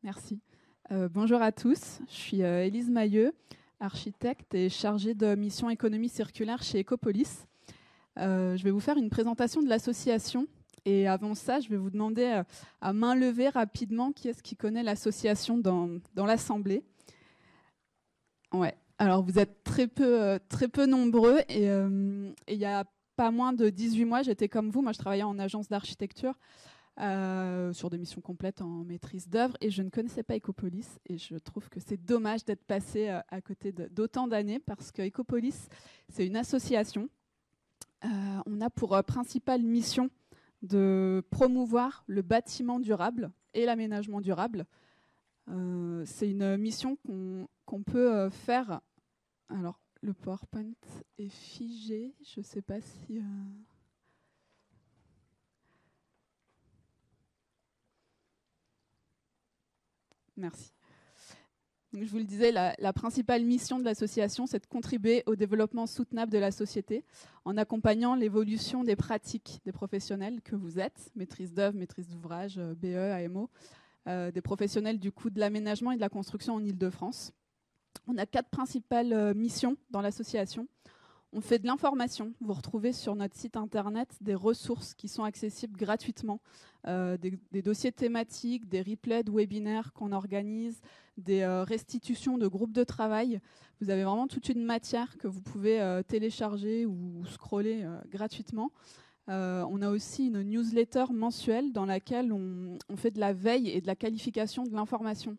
Merci. Bonjour à tous, je suis Élise Mailleux, architecte et chargée de mission économie circulaire chez Ecopolis. Je vais vous faire une présentation de l'association et avant ça, je vais vous demander à main levée rapidement qui est-ce qui connaît l'association dans l'Assemblée. Ouais. Alors vous êtes très peu nombreux et il y a pas moins de 18 mois, j'étais comme vous, moi je travaillais en agence d'architecture. Sur des missions complètes en maîtrise d'œuvre et je ne connaissais pas Ecopolis et je trouve que c'est dommage d'être passé à côté d'autant d'années parce que Ecopolis, c'est une association. On a pour principale mission de promouvoir le bâtiment durable et l'aménagement durable. C'est une mission qu'on peut faire. Alors, le PowerPoint est figé, je ne sais pas si... Merci. Donc, je vous le disais, la principale mission de l'association, c'est de contribuer au développement soutenable de la société en accompagnant l'évolution des pratiques des professionnels que vous êtes, maîtrise d'œuvre, maîtrise d'ouvrage, BE, AMO, des professionnels du coup de l'aménagement et de la construction en Île-de-France. On a 4 principales missions dans l'association. On fait de l'information. Vous retrouvez sur notre site internet des ressources qui sont accessibles gratuitement, des dossiers thématiques, des replays de webinaires qu'on organise, des restitutions de groupes de travail. Vous avez vraiment toute une matière que vous pouvez télécharger ou scroller gratuitement. On a aussi une newsletter mensuelle dans laquelle on fait de la veille et de la qualification de l'information.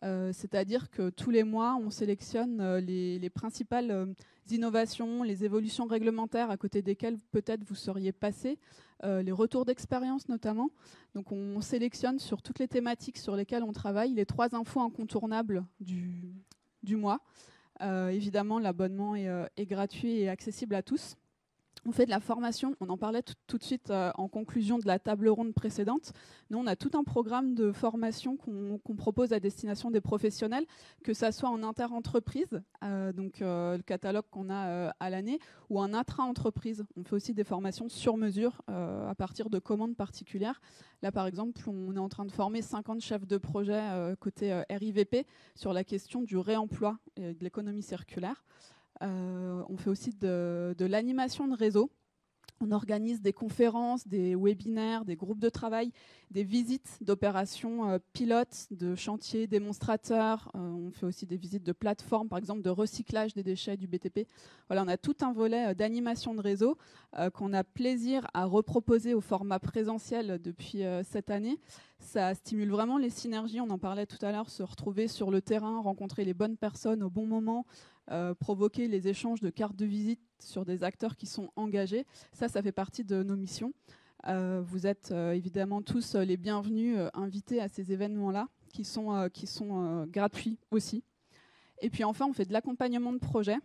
C'est-à-dire que tous les mois, on sélectionne les principales innovations, les évolutions réglementaires à côté desquelles peut-être vous seriez passé, les retours d'expérience notamment. Donc on sélectionne sur toutes les thématiques sur lesquelles on travaille les 3 infos incontournables du mois. Évidemment, l'abonnement est gratuit et accessible à tous. On fait de la formation, on en parlait tout de suite en conclusion de la table ronde précédente. Nous, on a tout un programme de formation qu'on propose à destination des professionnels, que ça soit en inter-entreprise, le catalogue qu'on a à l'année, ou en intra-entreprise. On fait aussi des formations sur mesure à partir de commandes particulières. Là, par exemple, on est en train de former 50 chefs de projet côté RIVP sur la question du réemploi et de l'économie circulaire. On fait aussi de l'animation de réseau. On organise des conférences, des webinaires, des groupes de travail, des visites d'opérations pilotes, de chantiers démonstrateurs. On fait aussi des visites de plateformes, par exemple de recyclage des déchets du BTP. Voilà, on a tout un volet d'animation de réseau qu'on a plaisir à reproposer au format présentiel depuis cette année. Ça stimule vraiment les synergies, on en parlait tout à l'heure, se retrouver sur le terrain, rencontrer les bonnes personnes au bon moment, provoquer les échanges de cartes de visite sur des acteurs qui sont engagés. Ça fait partie de nos missions. Vous êtes évidemment tous les bienvenus invités à ces événements-là, qui sont gratuits aussi. Et puis enfin, on fait de l'accompagnement de projet.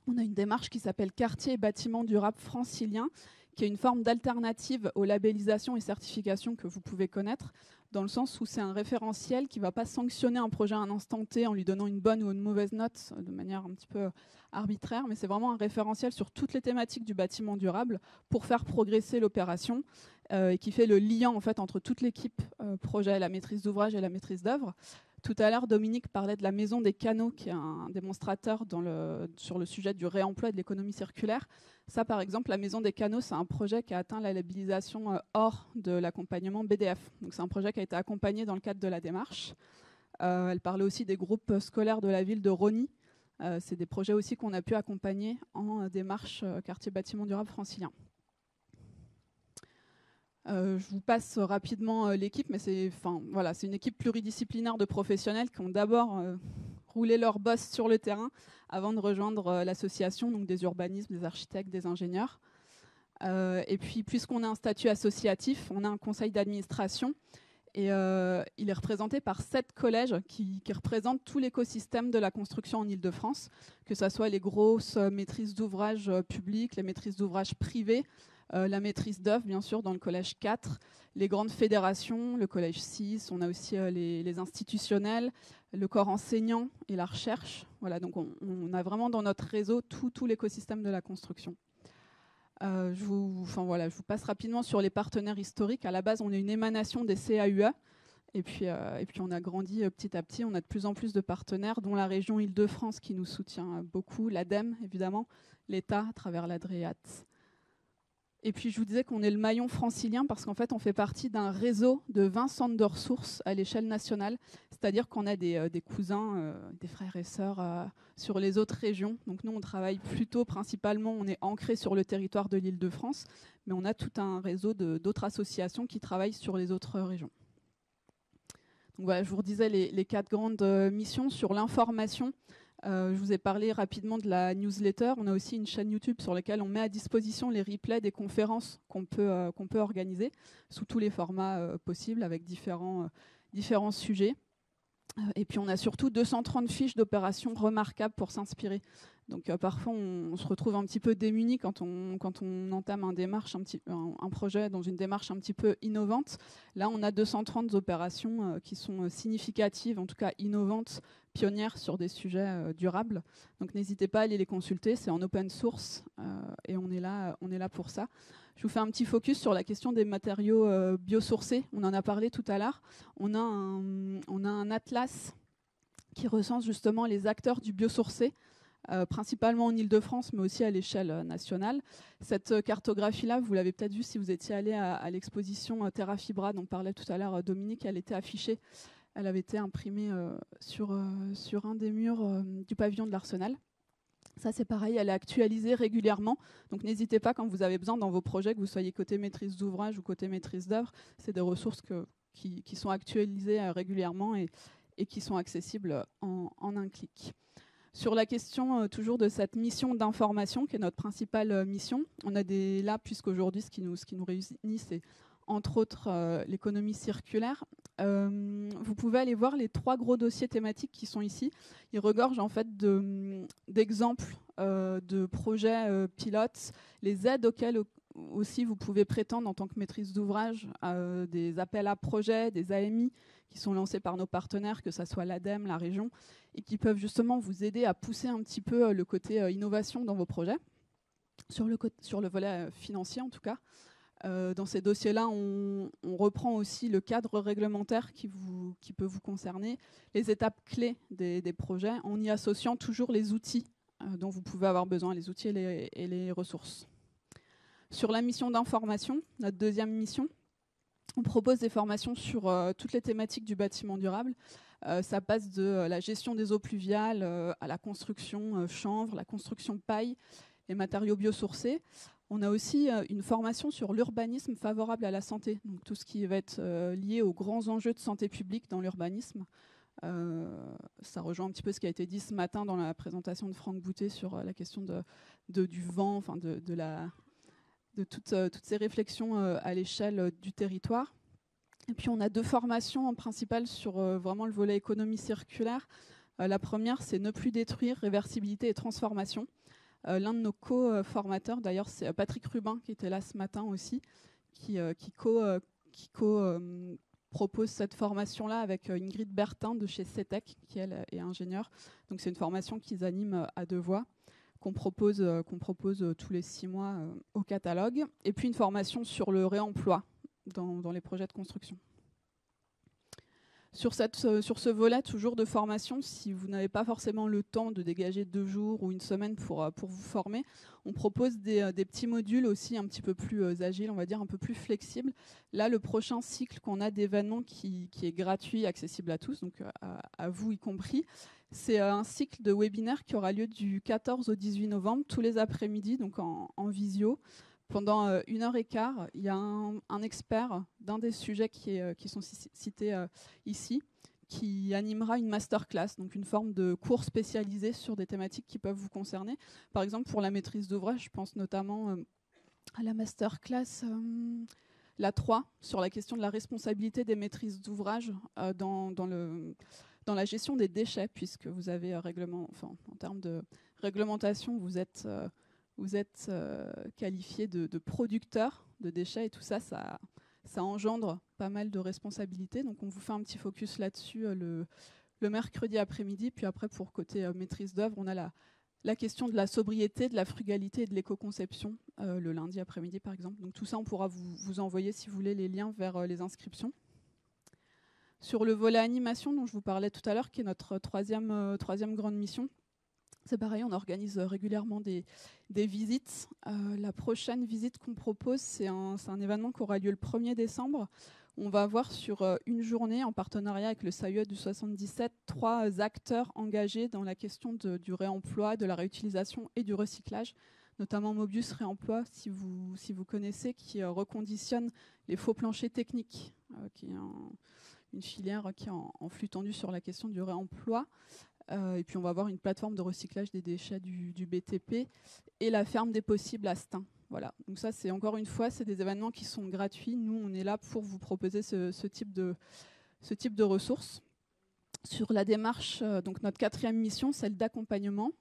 On a une démarche qui s'appelle Quartier et bâtiments durables franciliens, qui est une forme d'alternative aux labellisations et certifications que vous pouvez connaître, dans le sens où c'est un référentiel qui ne va pas sanctionner un projet à un instant T en lui donnant une bonne ou une mauvaise note de manière un petit peu arbitraire, mais c'est vraiment un référentiel sur toutes les thématiques du bâtiment durable pour faire progresser l'opération et qui fait le lien en fait entre toute l'équipe projet, la maîtrise d'ouvrage et la maîtrise d'œuvre. Tout à l'heure, Dominique parlait de la Maison des Canaux, qui est un démonstrateur sur le sujet du réemploi et de l'économie circulaire. Ça, par exemple, la Maison des Canaux, c'est un projet qui a atteint la labellisation hors de l'accompagnement BDF. Donc, c'est un projet qui a été accompagné dans le cadre de la démarche. Elle parlait aussi des groupes scolaires de la ville de Rosny. C'est des projets aussi qu'on a pu accompagner en démarche quartier bâtiment durable francilien. Je vous passe rapidement l'équipe, mais c'est une équipe pluridisciplinaire de professionnels qui ont d'abord roulé leur bosse sur le terrain avant de rejoindre l'association, donc des urbanistes, des architectes, des ingénieurs. Et puis, puisqu'on a un statut associatif, on a un conseil d'administration et il est représenté par 7 collèges qui représentent tout l'écosystème de la construction en Île-de-France, que ce soit les grosses maîtrises d'ouvrage publiques, les maîtrises d'ouvrage privées, la maîtrise d'œuvre, bien sûr, dans le collège 4, les grandes fédérations, le collège 6, on a aussi les institutionnels, le corps enseignant et la recherche. Voilà, donc on a vraiment dans notre réseau tout l'écosystème de la construction. Je vous passe rapidement sur les partenaires historiques. À la base, on est une émanation des CAUE. Et puis on a grandi petit à petit. On a de plus en plus de partenaires, dont la région Île-de-France qui nous soutient beaucoup, l'ADEME évidemment, l'État à travers l'Adréat. Et puis je vous disais qu'on est le maillon francilien parce qu'en fait on fait partie d'un réseau de 20 centres de ressources à l'échelle nationale, c'est-à-dire qu'on a des cousins, des frères et sœurs sur les autres régions. Donc nous on travaille plutôt principalement, on est ancré sur le territoire de l'Île-de-France, mais on a tout un réseau d'autres associations qui travaillent sur les autres régions. Donc voilà, je vous redisais les 4 grandes missions sur l'information. Je vous ai parlé rapidement de la newsletter. On a aussi une chaîne YouTube sur laquelle on met à disposition les replays des conférences qu'on peut organiser sous tous les formats possibles avec différents sujets. Et puis on a surtout 230 fiches d'opérations remarquables pour s'inspirer. Donc parfois on se retrouve un petit peu démuni quand on entame un projet dans une démarche un petit peu innovante. Là on a 230 opérations qui sont significatives, en tout cas innovantes, pionnières sur des sujets durables. Donc n'hésitez pas à aller les consulter, c'est en open source et on est là pour ça. Je vous fais un petit focus sur la question des matériaux biosourcés. On en a parlé tout à l'heure. On a un atlas qui recense justement les acteurs du biosourcé, principalement en Île-de-France, mais aussi à l'échelle nationale. Cette cartographie-là, vous l'avez peut-être vue si vous étiez allé à l'exposition Terra Fibra dont parlait tout à l'heure Dominique, elle était affichée. Elle avait été imprimée sur un des murs du pavillon de l'Arsenal. Ça, c'est pareil, elle est actualisée régulièrement. Donc, n'hésitez pas, quand vous avez besoin dans vos projets, que vous soyez côté maîtrise d'ouvrage ou côté maîtrise d'œuvre, c'est des ressources qui sont actualisées régulièrement et qui sont accessibles en un clic. Sur la question toujours de cette mission d'information, qui est notre principale mission, on a là, puisqu'aujourd'hui, ce qui nous réunit, c'est entre autres l'économie circulaire. Vous pouvez aller voir les 3 gros dossiers thématiques qui sont ici. Ils regorgent en fait d'exemples de projets pilotes, les aides auxquelles aussi vous pouvez prétendre en tant que maîtrise d'ouvrage, des appels à projets, des AMI qui sont lancés par nos partenaires, que ce soit l'ADEME, la région, et qui peuvent justement vous aider à pousser un petit peu le côté innovation dans vos projets, sur le volet financier en tout cas. Dans ces dossiers-là, on reprend aussi le cadre réglementaire qui peut vous concerner, les étapes clés des projets, en y associant toujours les outils dont vous pouvez avoir besoin, les outils et les ressources. Sur la mission d'information, notre deuxième mission, on propose des formations sur toutes les thématiques du bâtiment durable. Ça passe de la gestion des eaux pluviales à la construction chanvre, la construction paille, les matériaux biosourcés. On a aussi une formation sur l'urbanisme favorable à la santé, donc tout ce qui va être lié aux grands enjeux de santé publique dans l'urbanisme. Ça rejoint un petit peu ce qui a été dit ce matin dans la présentation de Franck Boutet sur la question du vent, enfin de toutes ces réflexions à l'échelle du territoire. Et puis on a 2 formations principales sur vraiment le volet économie circulaire. La première, c'est ne plus détruire, réversibilité et transformation. L'un de nos co-formateurs, d'ailleurs, c'est Patrick Rubin, qui était là ce matin aussi, qui propose cette formation-là avec Ingrid Bertin de chez CETEC, qui elle est ingénieure. Donc c'est une formation qu'ils animent à 2 voix, qu'on propose tous les 6 mois au catalogue. Et puis une formation sur le réemploi dans les projets de construction. Sur ce volet toujours de formation, si vous n'avez pas forcément le temps de dégager 2 jours ou une semaine pour vous former, on propose des petits modules aussi un petit peu plus agiles, on va dire un peu plus flexibles. Là, le prochain cycle qu'on a d'événements qui est gratuit, accessible à tous, donc à vous y compris, c'est un cycle de webinaires qui aura lieu du 14 au 18 novembre, tous les après-midi, donc en visio. Pendant 1h15, il y a un expert d'un des sujets qui sont cités ici, qui animera une masterclass, donc une forme de cours spécialisé sur des thématiques qui peuvent vous concerner. Par exemple, pour la maîtrise d'ouvrage, je pense notamment à la masterclass la 3, sur la question de la responsabilité des maîtrises d'ouvrage dans la gestion des déchets, puisque vous avez en termes de réglementation, vous êtes qualifié de producteur de déchets et tout ça, ça engendre pas mal de responsabilités. Donc on vous fait un petit focus là-dessus le mercredi après-midi. Puis après, pour côté maîtrise d'œuvre, on a la question de la sobriété, de la frugalité et de l'éco-conception le lundi après-midi, par exemple. Donc tout ça, on pourra vous envoyer, si vous voulez, les liens vers les inscriptions. Sur le volet animation dont je vous parlais tout à l'heure, qui est notre troisième grande mission, c'est pareil, on organise régulièrement des visites. La prochaine visite qu'on propose, c'est un événement qui aura lieu le 1er décembre. On va avoir sur une journée, en partenariat avec le SAUE du 77, 3 acteurs engagés dans la question du réemploi, de la réutilisation et du recyclage, notamment Mobius Réemploi, si vous connaissez, qui reconditionne les faux planchers techniques, qui est une filière qui est en flux tendu sur la question du réemploi. Et puis on va avoir une plateforme de recyclage des déchets du BTP et la ferme des possibles à Stein. Voilà. Donc ça, c'est encore une fois, c'est des événements qui sont gratuits. Nous, on est là pour vous proposer ce type de ressources. Sur la démarche, donc notre 4e mission, celle d'accompagnement.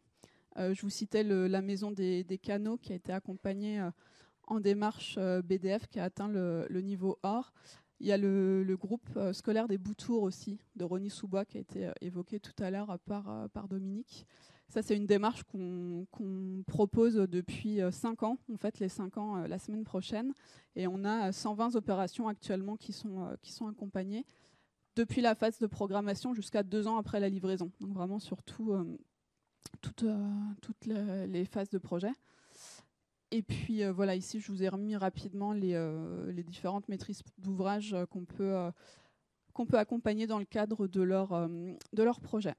Je vous citais la maison des canaux qui a été accompagnée en démarche BDF qui a atteint le niveau or. Il y a le groupe scolaire des Boutours aussi, de Rosny-sous-Bois, qui a été évoqué tout à l'heure par Dominique. Ça, c'est une démarche qu'on propose depuis 5 ans. On fête les 5 ans la semaine prochaine. Et on a 120 opérations actuellement qui sont accompagnées depuis la phase de programmation jusqu'à 2 ans après la livraison. Donc vraiment sur toutes les phases de projet. Et puis voilà, ici je vous ai remis rapidement les différentes maîtrises d'ouvrage qu'on peut accompagner dans le cadre de leur projet.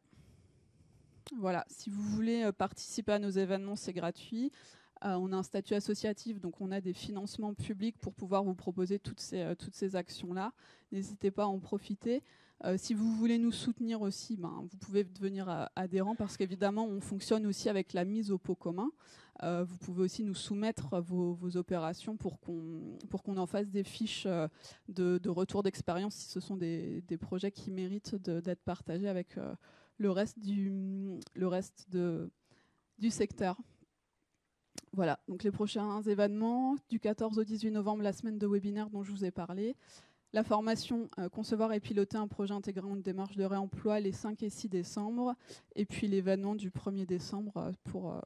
Voilà, si vous voulez participer à nos événements, c'est gratuit. On a un statut associatif, donc on a des financements publics pour pouvoir vous proposer toutes ces actions-là. N'hésitez pas à en profiter. Si vous voulez nous soutenir aussi, vous pouvez devenir adhérent parce qu'évidemment, on fonctionne aussi avec la mise au pot commun. Vous pouvez aussi nous soumettre vos opérations pour qu'on en fasse des fiches de retour d'expérience si ce sont des projets qui méritent d'être partagés avec le reste du secteur. Voilà, donc les prochains événements, du 14 au 18 novembre, la semaine de webinaire dont je vous ai parlé. La formation concevoir et piloter un projet intégrant une démarche de réemploi les 5 et 6 décembre. Et puis l'événement du 1er décembre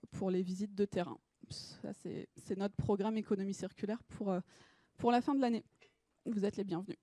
pour les visites de terrain. Ça, c'est notre programme économie circulaire pour la fin de l'année. Vous êtes les bienvenus.